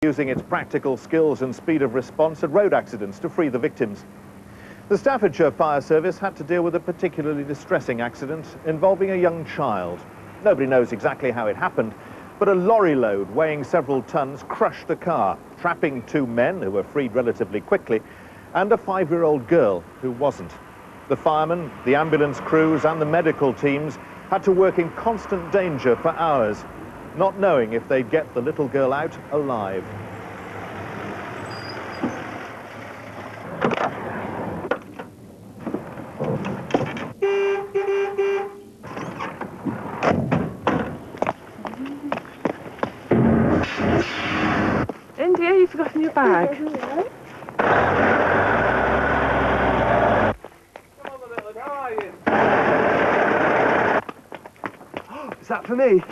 using its practical skills and speed of response at road accidents to free the victims. The Staffordshire Fire Service had to deal with a particularly distressing accident involving a young child. Nobody knows exactly how it happened, but a lorry load weighing several tons crushed the car, trapping 2 men who were freed relatively quickly, and a 5-year-old girl who wasn't. The firemen, the ambulance crews and the medical teams had to work in constant danger for hours, not knowing if they'd get the little girl out alive. India, you've forgotten your bag. Is that for me?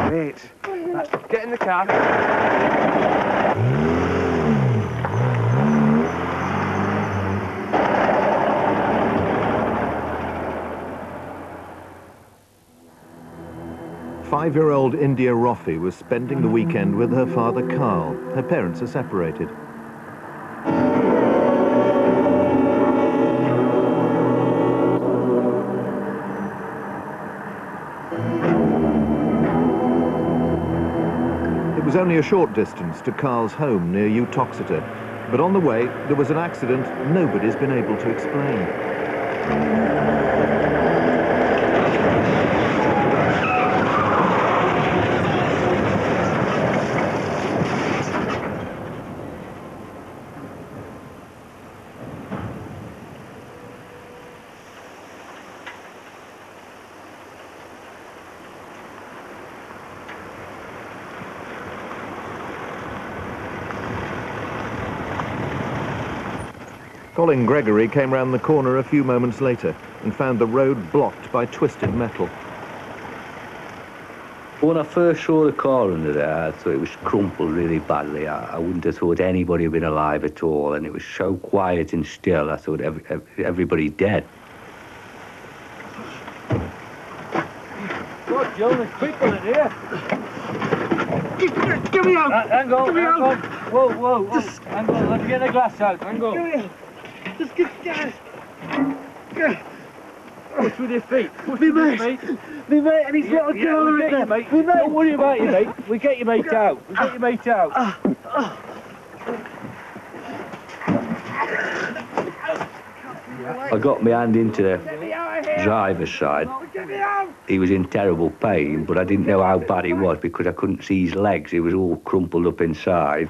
Great. Right, get in the car. Five-year-old India Roffey was spending the weekend with her father Carl. Her parents are separated. It was only a short distance to Carl's home near Uttoxeter, but on the way there was an accident nobody's been able to explain. Colin Gregory came round the corner a few moments later and found the road blocked by twisted metal. When I first saw the car under there, I thought it was crumpled really badly. I wouldn't have thought anybody had been alive at all, and it was so quiet and still, I thought everybody dead. God, Joe, there's people in here. Get me out! Hang on, Get me hang out. on. Whoa. Hang on, let me get the glass out. Hang on. Get me out! Just get Push with your feet. Push me with your mate! feet. Me mate, and he's got a girl we'll in get there! you, mate. Me mate! Don't worry about you, mate. We'll get your mate out. We'll get your mate out. I got my hand into the driver's side. He was in terrible pain, but I didn't know how bad he was because I couldn't see his legs. He was all crumpled up inside.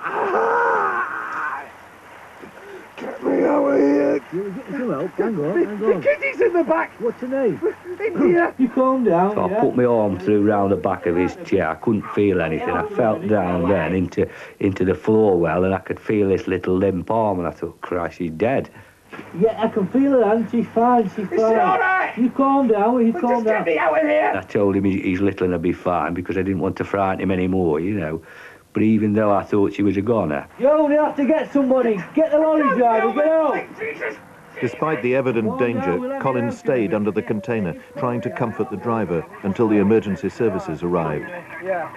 Get me out of here! Come help. Hang on. The kitty's in the back! What's your name? India! You calm down, So I put my arm through round the back of his chair. I couldn't feel anything. I felt down then into the floor well, and I could feel this little limp arm, and I thought, Christ, she's dead. Yeah, I can feel her, and she's fine, she's fine. Is she all right? You calm down, will you calm down? Just get me out of here! I told him he's little and I'd be fine because I didn't want to frighten him anymore, you know. But even though I thought she was a goner. You only have to get somebody. Get the lorry driver, get out! Despite the evident danger, Colin stayed under the container, trying to comfort the driver until the emergency services arrived. Yeah,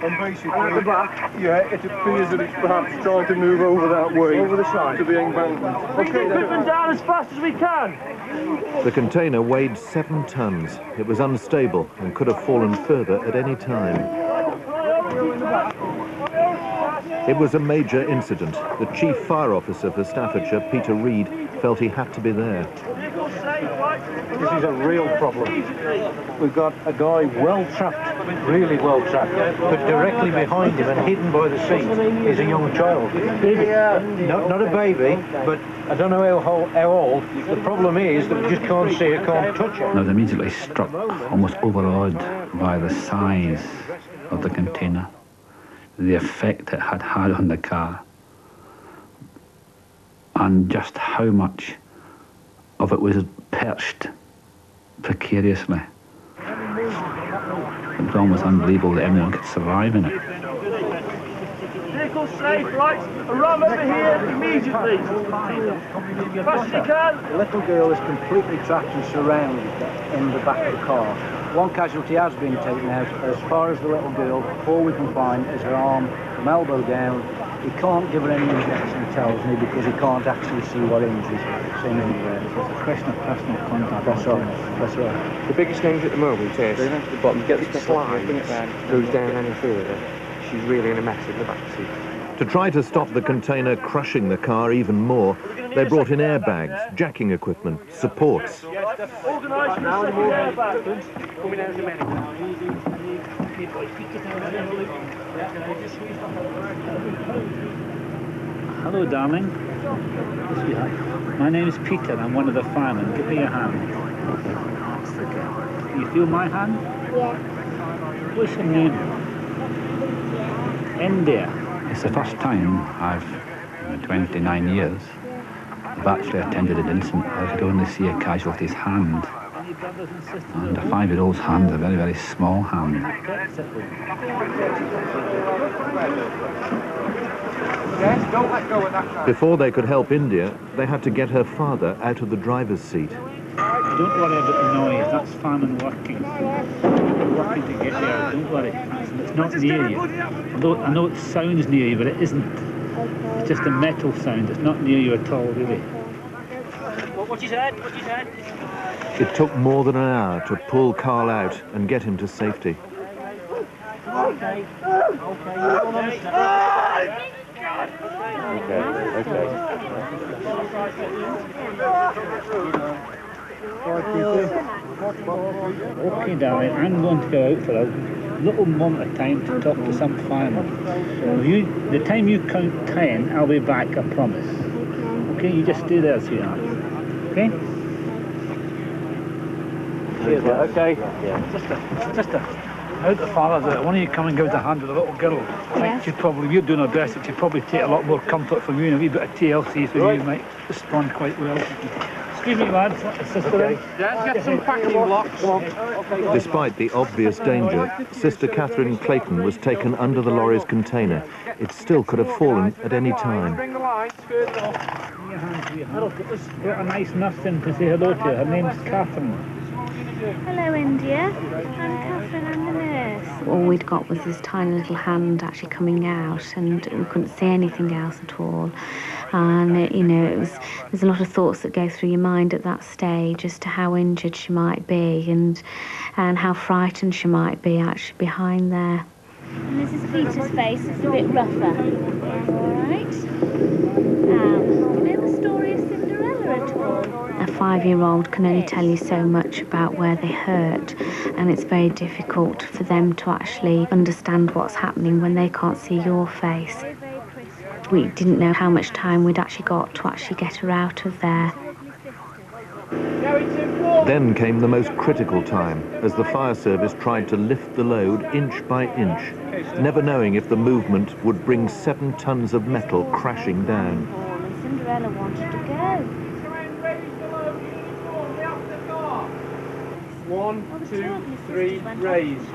and basically, at the back, yeah, it appears that it's perhaps trying to move over that way, over the side, to the embankment. Okay, then. Down as fast as we can. The container weighed 7 tons. It was unstable and could have fallen further at any time. It was a major incident. The chief fire officer for Staffordshire, Peter Reed, felt he had to be there. This is a real problem. We've got a guy well trapped, really well trapped, but directly behind him and hidden by the seat is a young child. Not a baby, but I don't know how old. The problem is that we just can't see it, can't touch it. I was immediately struck, almost overawed by the size of the container, the effect it had had on the car, and just how much of it was perched precariously. It was almost unbelievable that anyone could survive in it. Vehicle safe, right? Around over here immediately. Fast as you can. The little girl is completely trapped and surrounded in the back of the car. One casualty has been taken out. As far as the little girl, all we can find is her arm from elbow down. He can't give her any injection, he tells me, because he can't actually see what injuries it's in anywhere. So it's a question of personal contact. That's right. That's right. The biggest danger at the moment is the bottom gets slide, goes down any further. She's really in a mess in the back seat. To try to stop the container crushing the car even more, they brought in airbags, jacking equipment, supports. Hello, darling. My name is Peter. I'm one of the firemen. Give me your hand. You feel my hand? Yeah. What's your name? India. It's the first time I've, in 29 years, I've actually attended an incident where I could only see a casualty's hand. And a 5-year-old's hand is a very, very small hand. Before they could help India, they had to get her father out of the driver's seat. Don't worry about the noise. That's firemen working. We're working to get there. Don't worry. It's not near you. Although I know it sounds near you, but it isn't. It's just a metal sound. It's not near you at all, really. What you said? What you said? It took more than an hour to pull Carl out and get him to safety. Okay. Okay, darling, I'm going to go out for a little moment of time to talk to some firemen. The time you count 10, I'll be back, I promise. Okay, you just stay there, sweetheart. Okay? Okay. Out the father's out. Why don't you come and give us a hand with a little girl? I think she'd probably, if you're doing her best, it should probably take a lot more comfort from you, and a wee bit of TLC for you might respond quite well. Excuse me, lads. Sister, Get some packing blocks. Despite the obvious danger, Sister Catherine Clayton was taken under the lorry's container. It still could have fallen at any time. Bring the lights further off. got a nice nurse in to say hello to her. Her name's Catherine. Hello, India. I'm Catherine, I'm the nurse. All we'd got was this tiny little hand actually coming out, and we couldn't see anything else at all. And, there's a lot of thoughts that go through your mind at that stage as to how injured she might be and how frightened she might be actually behind there. And this is Peter's face. It's a bit rougher. All right. Do you know the story of Cinderella at all? A 5-year-old can only tell you so much about where they hurt, and it's very difficult for them to actually understand what's happening when they can't see your face. We didn't know how much time we'd actually got to actually get her out of there. Then came the most critical time, as the fire service tried to lift the load inch by inch, never knowing if the movement would bring 7 tons of metal crashing down. Cinderella wanted to go. 1, 2, 3, raise.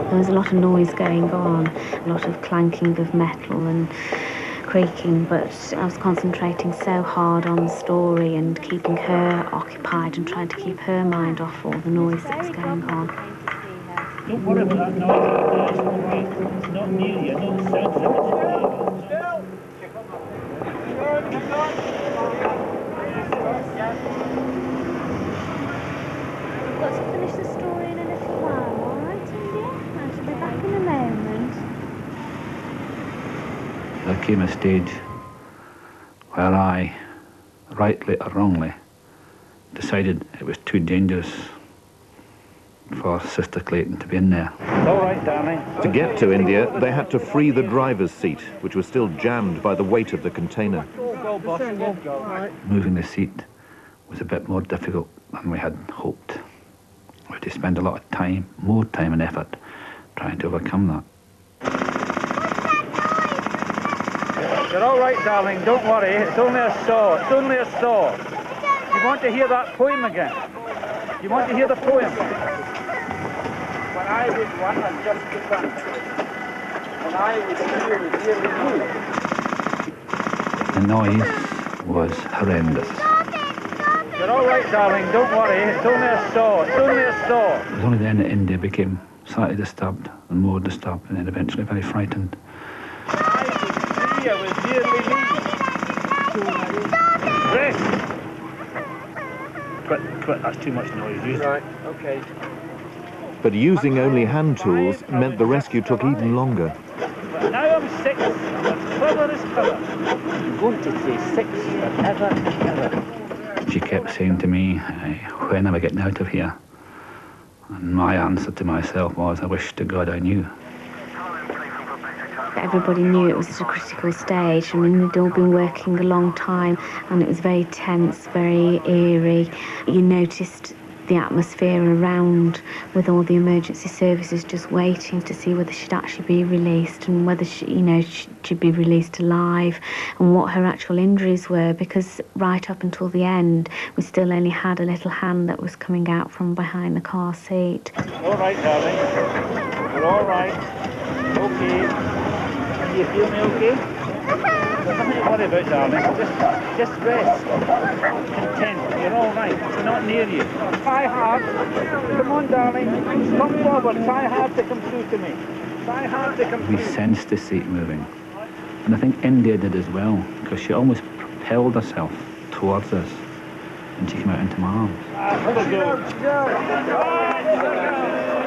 There was a lot of noise going on, a lot of clanking of metal and creaking, but I was concentrating so hard on the story and keeping her occupied and trying to keep her mind off all the noise that was going on. Don't worry about that noise. It's all right. It's not near you. No, it sounds like it's near you. We've got to finish the story in a little while, all right, India? I shall be back in a moment. There came a stage where I, rightly or wrongly, decided it was too dangerous for Sister Clayton to be in there. All right, darling. To get to India, they had to free the driver's seat, which was still jammed by the weight of the container. Moving the seat was a bit more difficult than we had hoped. We had to spend a lot of time, more time and effort, trying to overcome that. You're all right, darling. Don't worry. It's only a saw. It's only a saw. You want to hear that poem again? You want to hear the poem? When I was one and just begun, when I was here with you. noise was horrendous. You're all right, darling, don't worry. It's only a saw. It's only a saw. It was only then that India became slightly disturbed and more disturbed and then eventually very frightened. I was nearly me. Rest! Quit, that's too much noise. Right, okay. But using only hand tools meant the rescue took even longer. But now I'm 6. I'm as clever as clever. I'm going to say 6 forever and ever. She kept saying to me, when am I getting out of here? And my answer to myself was, I wish to God I knew. Everybody knew it was a critical stage. I mean, they'd all been working a long time and it was very tense, very eerie. You noticed the atmosphere around with all the emergency services just waiting to see whether she'd actually be released and whether she'd be released alive and what her actual injuries were, because right up until the end we still only had a little hand that was coming out from behind the car seat. All right, darling. You're all right. Okay. Do you feel me okay? There's nothing to worry about, darling. Just rest. Content. You're all right. It's not near you. Try hard. Come on, darling. Come forward. Try hard to come through to me. Try hard to come through. We sensed the seat moving. And I think India did as well, because she almost propelled herself towards us and she came out into my arms.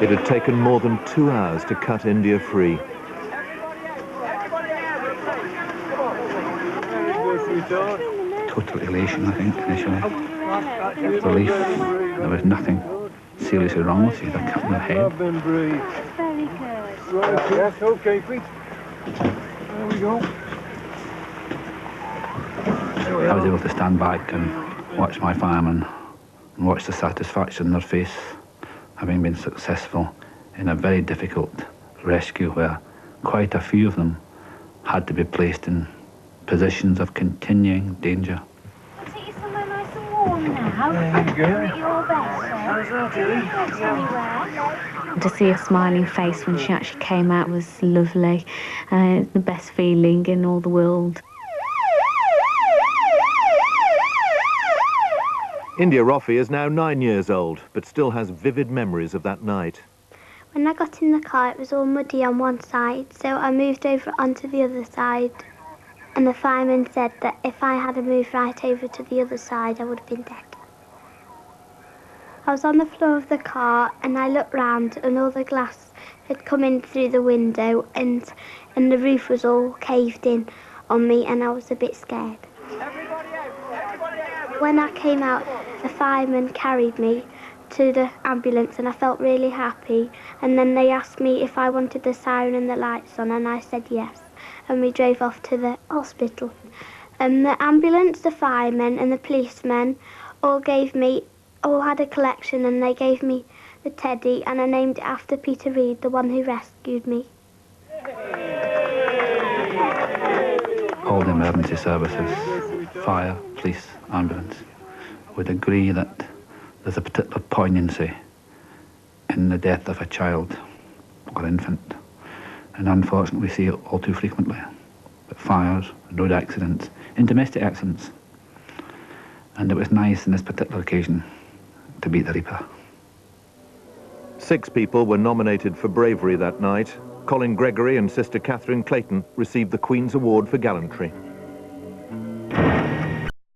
It had taken more than 2 hours to cut India free. Total elation, I think, initially. Relief. There was nothing seriously wrong with her. She'd a cut in her head. Right, yes, okay, please. There we go. I was able to stand back and watch my firemen and watch the satisfaction in their face, having been successful in a very difficult rescue where quite a few of them had to be placed in positions of continuing danger. I'll take you somewhere nice and warm now. There you go. To see her smiling face when she actually came out was lovely. The best feeling in all the world. India Roffey is now 9 years old, but still has vivid memories of that night. When I got in the car, it was all muddy on one side, so I moved over onto the other side. And the fireman said that if I had moved right over to the other side, I would have been dead. I was on the floor of the car and I looked round and all the glass had come in through the window and the roof was all caved in on me and I was a bit scared. When I came out, the fireman carried me to the ambulance and I felt really happy, and then they asked me if I wanted the siren and the lights on and I said yes, and we drove off to the hospital. The ambulance, the firemen and the policemen all had a collection and they gave me the teddy and I named it after Peter Reid, the one who rescued me. All the emergency services, fire, police, ambulance, would agree that there's a particular poignancy in the death of a child or infant. And unfortunately we see it all too frequently. But fires, road accidents, and domestic accidents. And it was nice on this particular occasion to beat the Reaper. 6 people were nominated for bravery that night. Colin Gregory and Sister Catherine Clayton received the Queen's Award for Gallantry.